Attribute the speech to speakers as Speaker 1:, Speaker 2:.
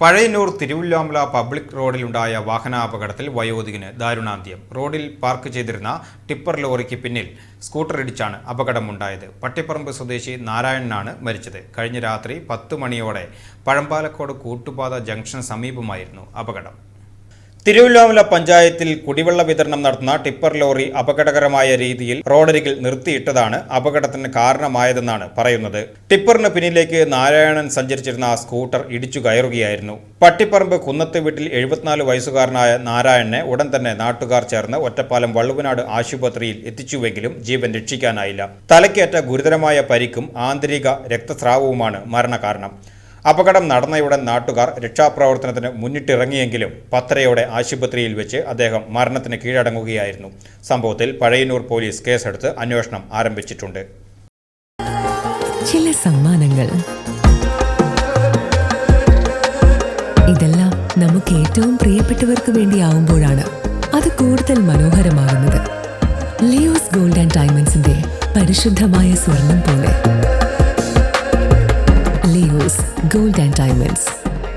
Speaker 1: Pazhayannur Thiruvallamala public റോഡിലുണ്ടായ വാഹനാപകടത്തിൽ വയോധികന് ദാരുണാന്ത്യം. റോഡിൽ പാർക്ക് ചെയ്തിരുന്ന ടിപ്പർ ലോറിക്ക് പിന്നിൽ സ്കൂട്ടർ ഇടിച്ചാണ് അപകടമുണ്ടായത്. പട്ടിപ്പറമ്പ് സ്വദേശി നാരായണനാണ് മരിച്ചത്. കഴിഞ്ഞ രാത്രി 10 മണിയോടെ പഴമ്പാലക്കോട് കൂട്ടുപാത ജംഗ്ഷന് സമീപമായിരുന്നു അപകടം. തിരുവല്ലാമല പഞ്ചായത്തിൽ കുടിവെള്ള വിതരണം നടത്തുന്ന ടിപ്പർ ലോറി അപകടകരമായ രീതിയിൽ റോഡരികിൽ നിർത്തിയിട്ടതാണ് അപകടത്തിന് കാരണമായതെന്നാണ് പറയുന്നത്. ടിപ്പറിന് പിന്നിലേക്ക് നാരായണൻ സഞ്ചരിച്ചിരുന്ന സ്കൂട്ടർ ഇടിച്ചു കയറുകയായിരുന്നു. പട്ടിപ്പറമ്പ് കുന്നത്ത് വീട്ടിൽ 74 വയസ്സുകാരനായ നാരായണനെ ഉടൻ തന്നെ നാട്ടുകാർ ചേർന്ന് ഒറ്റപ്പാലം വള്ളുവനാട് ആശുപത്രിയിൽ എത്തിച്ചുവെങ്കിലും ജീവൻ രക്ഷിക്കാനായില്ല. തലയ്ക്കേറ്റ ഗുരുതരമായ പരിക്കും ആന്തരിക രക്തസ്രാവവുമാണ് മരണകാരണം. അപകടം നടന്നയുടൻ നാട്ടുകാർ രക്ഷാപ്രവർത്തനത്തിന് മുന്നിട്ടിറങ്ങിയെങ്കിലും 10:30 ആശുപത്രിയിൽ വെച്ച് അദ്ദേഹം മരണത്തിന് കീഴടങ്ങുകയായിരുന്നു. സംഭവത്തിൽ പഴയന്നൂർ പോലീസ് കേസെടുത്ത് അന്വേഷണം ആരംഭിച്ചിട്ടുണ്ട്.
Speaker 2: ചില സമ്മാനങ്ങൾ ഇതെല്ലാം നമുക്ക് ഏറ്റവും പ്രിയപ്പെട്ടവർക്ക് വേണ്ടിയാവുമ്പോഴാണ് അത് കൂടുതൽ മനോഹരമാകുന്നത്. ലിയോസ് ഗോൾഡ് ആൻഡ് ഡയമണ്ട്സിന്റെ പരിശുദ്ധമായ സ്വർണം പോലെ. Leo's gold and